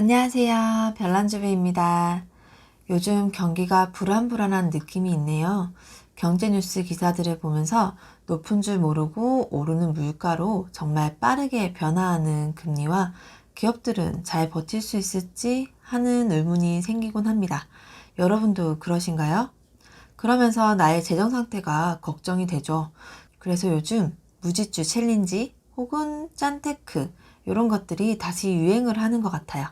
안녕하세요. 별난주부입니다. 요즘 경기가 불안불안한 느낌이 있네요. 경제뉴스 기사들을 보면서 높은 줄 모르고 오르는 물가로 정말 빠르게 변화하는 금리와 기업들은 잘 버틸 수 있을지 하는 의문이 생기곤 합니다. 여러분도 그러신가요? 그러면서 나의 재정 상태가 걱정이 되죠. 그래서 요즘 무지주 챌린지 혹은 짠테크 이런 것들이 다시 유행을 하는 것 같아요.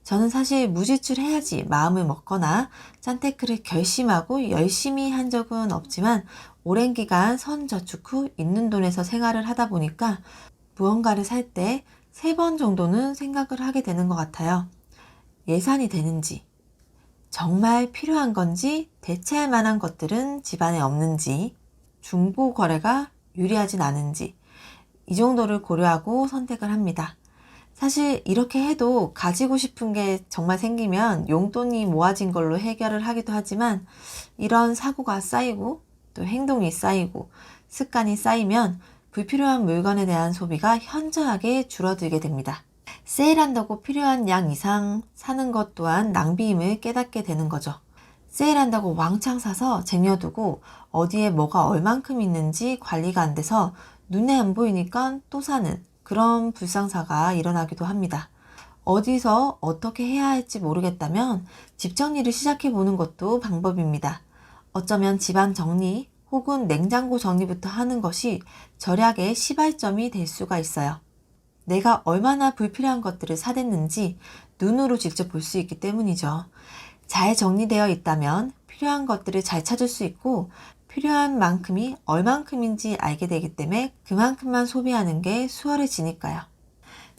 저는 사실 무지출 해야지 마음을 먹거나 짠테크를 결심하고 열심히 한 적은 없지만 오랜 기간 선저축 후 있는 돈에서 생활을 하다 보니까 무언가를 살 때 3번 정도는 생각을 하게 되는 것 같아요. 예산이 되는지, 정말 필요한 건지, 대체할 만한 것들은 집안에 없는지, 중고 거래가 유리하진 않은지 이 정도를 고려하고 선택을 합니다. 사실 이렇게 해도 가지고 싶은 게 정말 생기면 용돈이 모아진 걸로 해결을 하기도 하지만 이런 사고가 쌓이고 또 행동이 쌓이고 습관이 쌓이면 불필요한 물건에 대한 소비가 현저하게 줄어들게 됩니다. 세일한다고 필요한 양 이상 사는 것 또한 낭비임을 깨닫게 되는 거죠. 세일한다고 왕창 사서 쟁여두고 어디에 뭐가 얼만큼 있는지 관리가 안 돼서 눈에 안 보이니까 또 사는 그런 불상사가 일어나기도 합니다. 어디서 어떻게 해야 할지 모르겠다면 집 정리를 시작해 보는 것도 방법입니다. 어쩌면 집안 정리 혹은 냉장고 정리부터 하는 것이 절약의 시발점이 될 수가 있어요. 내가 얼마나 불필요한 것들을 사댔는지 눈으로 직접 볼 수 있기 때문이죠. 잘 정리되어 있다면 필요한 것들을 잘 찾을 수 있고 필요한 만큼이 얼만큼인지 알게 되기 때문에 그만큼만 소비하는 게 수월해지니까요.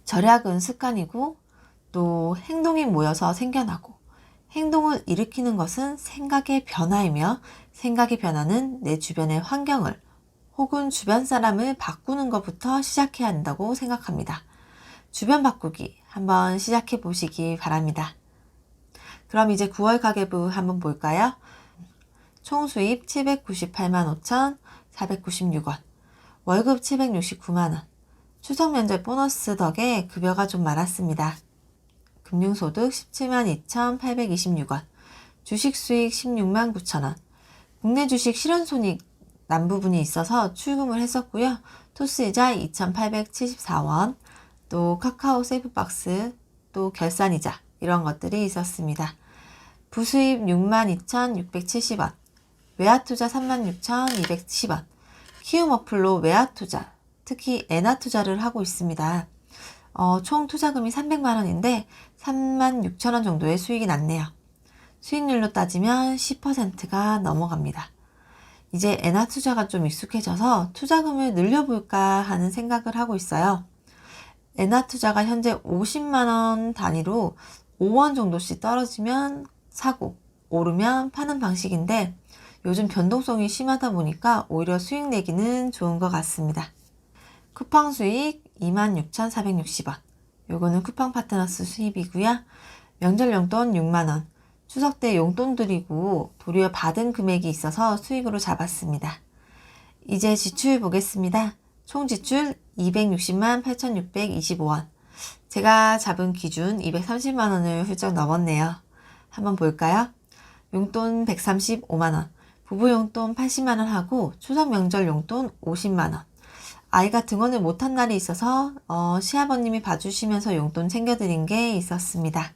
절약은 습관이고 또 행동이 모여서 생겨나고 행동을 일으키는 것은 생각의 변화이며 생각의 변화는 내 주변의 환경을 혹은 주변 사람을 바꾸는 것부터 시작해야 한다고 생각합니다. 주변 바꾸기 한번 시작해 보시기 바랍니다. 그럼 이제 9월 가계부 한번 볼까요? 총 수입 798만 5,496원, 월급 769만원, 추석 면접 보너스 덕에 급여가 좀 많았습니다. 금융소득 17만 2,826원, 주식 수익 16만 9천원, 국내 주식 실현손익 난 부분이 있어서 출금을 했었고요. 토스이자 2,874원, 또 카카오 세이프박스, 또 결산이자 이런 것들이 있었습니다. 부수입 62,670원, 외화투자 36,210원, 키움 어플로 외화투자, 특히 엔화투자를 하고 있습니다. 총 투자금이 300만원인데 36,000원 정도의 수익이 났네요. 수익률로 따지면 10%가 넘어갑니다. 이제 엔화투자가 좀 익숙해져서 투자금을 늘려볼까 하는 생각을 하고 있어요. 엔화투자가 현재 50만원 단위로 5원 정도씩 떨어지면 사고, 오르면 파는 방식인데 요즘 변동성이 심하다 보니까 오히려 수익 내기는 좋은 것 같습니다. 쿠팡 수익 26,460원. 요거는 쿠팡 파트너스 수입이고요. 명절 용돈 6만원. 추석 때 용돈 드리고 도리어 받은 금액이 있어서 수익으로 잡았습니다. 이제 지출 보겠습니다. 총 지출 260만 8,625원. 제가 잡은 기준 230만원을 훌쩍 넘었네요. 한번 볼까요? 용돈 135만원, 부부 용돈 80만원 하고 추석 명절 용돈 50만원. 아이가 등원을 못한 날이 있어서 시아버님이 봐주시면서 용돈 챙겨드린 게 있었습니다.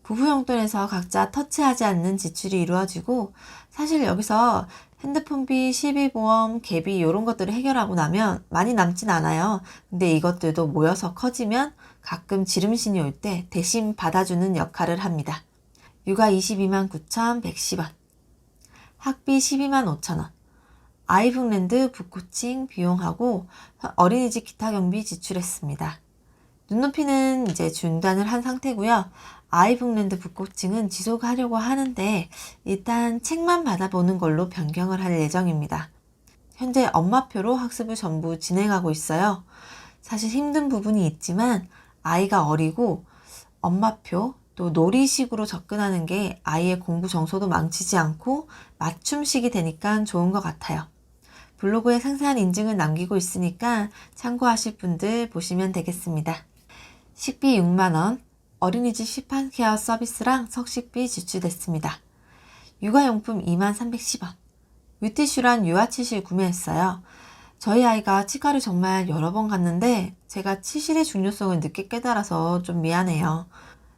부부 용돈에서 각자 터치하지 않는 지출이 이루어지고 사실 여기서 핸드폰비, 실비보험, 개비 이런 것들을 해결하고 나면 많이 남진 않아요. 근데 이것들도 모여서 커지면 가끔 지름신이 올 때 대신 받아주는 역할을 합니다. 육아 22만 9,110원, 학비 12만 5천원, 아이북랜드 북코칭 비용하고 어린이집 기타 경비 지출했습니다. 눈높이는 이제 중단을 한 상태고요. 아이북랜드 북코칭은 지속하려고 하는데 일단 책만 받아보는 걸로 변경을 할 예정입니다. 현재 엄마표로 학습을 전부 진행하고 있어요. 사실 힘든 부분이 있지만 아이가 어리고 엄마표 또 놀이식으로 접근하는 게 아이의 공부 정서도 망치지 않고 맞춤식이 되니까 좋은 것 같아요. 블로그에 상세한 인증을 남기고 있으니까 참고하실 분들 보시면 되겠습니다. 식비 6만원, 어린이집 시판 케어 서비스랑 석식비 지출됐습니다. 육아용품 2310원. 뮤티슈란 유아치실 구매했어요. 저희 아이가 치과를 정말 여러 번 갔는데 제가 치실의 중요성을 늦게 깨달아서 좀 미안해요.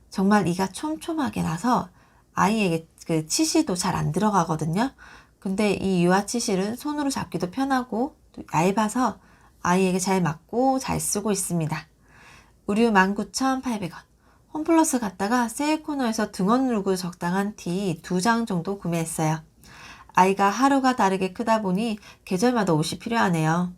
정말 이가 촘촘하게 나서 아이에게 그 치실도 잘 안 들어가거든요. 근데 이 유아치실은 손으로 잡기도 편하고 또 얇아서 아이에게 잘 맞고 잘 쓰고 있습니다. 의류 19,800원. 홈플러스 갔다가 세일 코너에서 등원 누르고 적당한 티 2장 정도 구매했어요. 아이가 하루가 다르게 크다 보니 계절마다 옷이 필요하네요.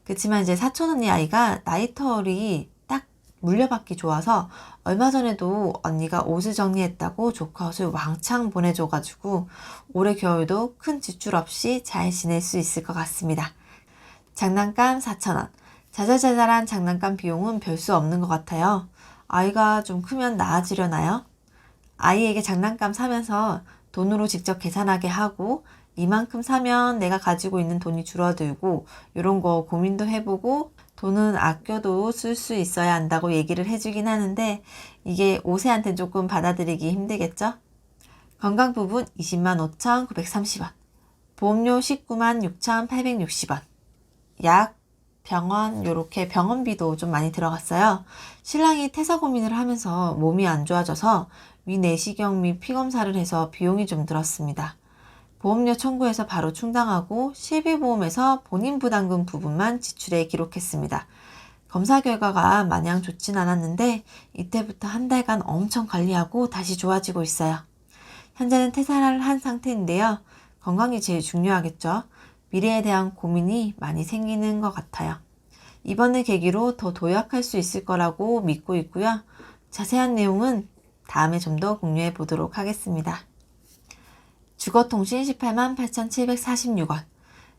그렇지만 이제 사촌 언니 아이가 나이터리 딱 물려받기 좋아서 얼마 전에도 언니가 옷을 정리했다고 조카 옷을 왕창 보내줘가지고 올해 겨울도 큰 지출 없이 잘 지낼 수 있을 것 같습니다. 장난감 4,000원. 자잘자잘한 장난감 비용은 별 수 없는 것 같아요. 아이가 좀 크면 나아지려나요? 아이에게 장난감 사면서 돈으로 직접 계산하게 하고 이만큼 사면 내가 가지고 있는 돈이 줄어들고 이런 거 고민도 해보고 돈은 아껴도 쓸 수 있어야 한다고 얘기를 해주긴 하는데 이게 5세한테는 조금 받아들이기 힘들겠죠? 건강 부분 205,930원. 보험료 196,860원. 약, 병원, 요렇게 병원비도 좀 많이 들어갔어요. 신랑이 퇴사 고민을 하면서 몸이 안 좋아져서 위내시경 및 피검사를 해서 비용이 좀 들었습니다. 보험료 청구해서 바로 충당하고 실비보험에서 본인 부담금 부분만 지출에 기록했습니다. 검사 결과가 마냥 좋진 않았는데 이때부터 한 달간 엄청 관리하고 다시 좋아지고 있어요. 현재는 퇴사를 한 상태인데요. 건강이 제일 중요하겠죠. 미래에 대한 고민이 많이 생기는 것 같아요. 이번을 계기로 더 도약할 수 있을 거라고 믿고 있고요. 자세한 내용은 다음에 좀 더 공유해 보도록 하겠습니다. 주거통신 188,746원,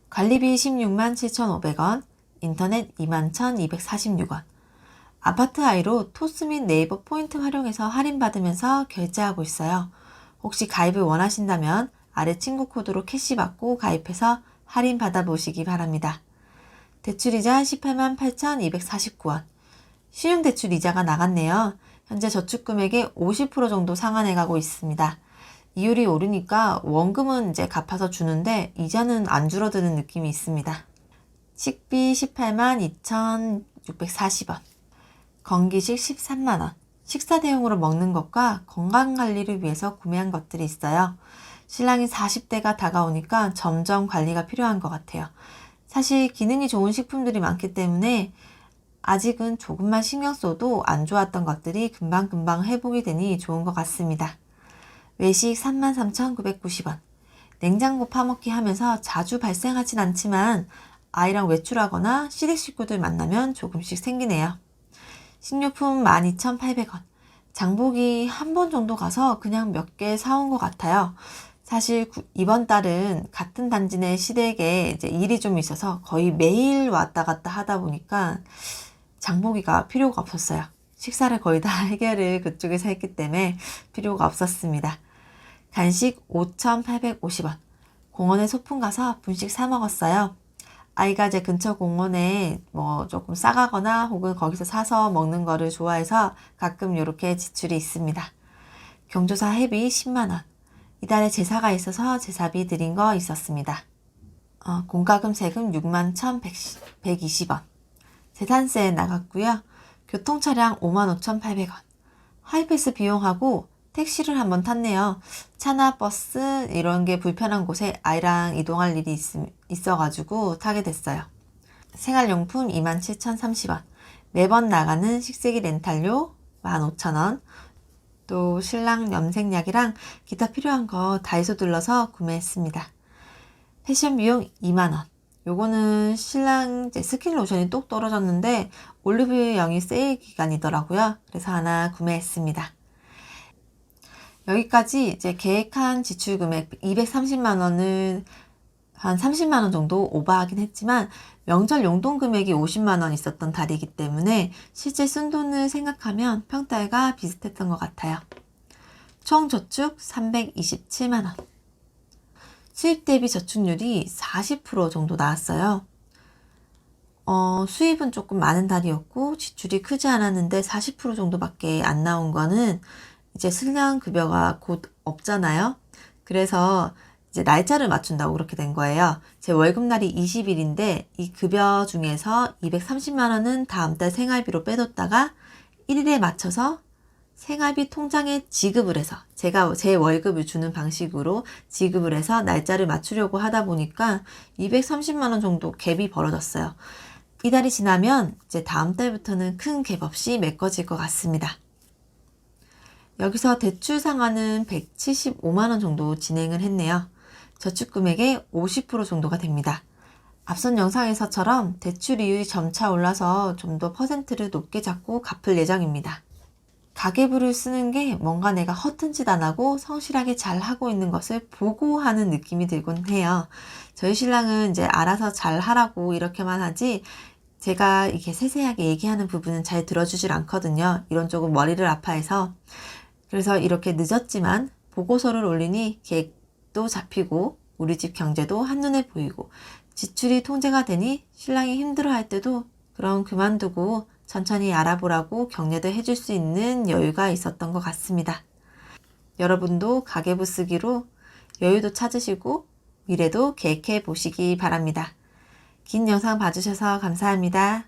관리비 167,500원, 인터넷 21,246원. 아파트 아이로 토스 및 네이버 포인트 활용해서 할인받으면서 결제하고 있어요. 혹시 가입을 원하신다면 아래 친구 코드로 캐시받고 가입해서 할인 받아보시기 바랍니다. 대출이자 188,249원. 신용대출 이자가 나갔네요. 현재 저축금액의 50% 정도 상환해 가고 있습니다. 이율이 오르니까 원금은 이제 갚아서 주는데 이자는 안 줄어드는 느낌이 있습니다. 식비 182,640원. 건기식 13만원. 식사 대용으로 먹는 것과 건강관리를 위해서 구매한 것들이 있어요. 신랑이 40대가 다가오니까 점점 관리가 필요한 것 같아요. 사실 기능이 좋은 식품들이 많기 때문에 아직은 조금만 신경 써도 안 좋았던 것들이 금방금방 회복이 되니 좋은 것 같습니다. 외식 33,990원. 냉장고 파먹기 하면서 자주 발생하진 않지만 아이랑 외출하거나 시댁 식구들 만나면 조금씩 생기네요. 식료품 12,800원. 장보기 한 번 정도 가서 그냥 몇 개 사온 것 같아요. 사실 이번 달은 같은 단지 내 시댁에 이제 일이 좀 있어서 거의 매일 왔다 갔다 하다 보니까 장보기가 필요가 없었어요. 식사를 거의 다 해결을 그쪽에서 했기 때문에 필요가 없었습니다. 간식 5,850원. 공원에 소풍 가서 분식 사 먹었어요. 아이가 제 근처 공원에 뭐 조금 싸가거나 혹은 거기서 사서 먹는 거를 좋아해서 가끔 이렇게 지출이 있습니다. 경조사 회비 10만원. 이달에 제사가 있어서 제사비 드린 거 있었습니다. 공과금 세금 61,120원. 재산세 나갔고요. 교통차량 55,800원. 하이패스 비용하고 택시를 한번 탔네요. 차나 버스 이런 게 불편한 곳에 아이랑 이동할 일이 있어가지고 타게 됐어요. 생활용품 27,030원. 매번 나가는 식세기 렌탈료 15,000원. 또 신랑 염색약이랑 기타 필요한 거 다이소 들러서 구매했습니다. 패션 비용 2만원. 요거는 신랑 스킨 로션이 똑 떨어졌는데 올리브영이 세일 기간이더라고요. 그래서 하나 구매했습니다. 여기까지 이제 계획한 지출 금액 230만원을 한 30만원 정도 오버하긴 했지만 명절 용돈 금액이 50만원 있었던 달이기 때문에 실제 쓴 돈을 생각하면 평달과 비슷했던 것 같아요. 총 저축 327만원. 수입 대비 저축률이 40% 정도 나왔어요. 수입은 조금 많은 달이었고 지출이 크지 않았는데 40% 정도밖에 안 나온 거는 이제 신랑 급여가 곧 없잖아요. 그래서 이제 날짜를 맞춘다고 그렇게 된 거예요. 제 월급날이 20일인데 이 급여 중에서 230만 원은 다음 달 생활비로 빼뒀다가 1일에 맞춰서 생활비 통장에 지급을 해서 제가 제 월급을 주는 방식으로 지급을 해서 날짜를 맞추려고 하다 보니까 230만 원 정도 갭이 벌어졌어요. 이달이 지나면 이제 다음 달부터는 큰 갭 없이 메꿔질 것 같습니다. 여기서 대출 상환은 175만 원 정도 진행을 했네요. 저축 금액의 50% 정도가 됩니다. 앞선 영상에서처럼 대출 이율이 점차 올라서 좀 더 퍼센트를 높게 잡고 갚을 예정입니다. 가계부를 쓰는 게 뭔가 내가 허튼 짓 안 하고 성실하게 잘 하고 있는 것을 보고하는 느낌이 들곤 해요. 저희 신랑은 이제 알아서 잘 하라고 이렇게만 하지 제가 이렇게 세세하게 얘기하는 부분은 잘 들어주질 않거든요. 이런 쪽은 머리를 아파해서. 그래서 이렇게 늦었지만 보고서를 올리니 계획도 잡히고 우리 집 경제도 한눈에 보이고 지출이 통제가 되니 신랑이 힘들어할 때도 그럼 그만두고 천천히 알아보라고 격려도 해줄 수 있는 여유가 있었던 것 같습니다. 여러분도 가계부 쓰기로 여유도 찾으시고 미래도 계획해 보시기 바랍니다. 긴 영상 봐주셔서 감사합니다.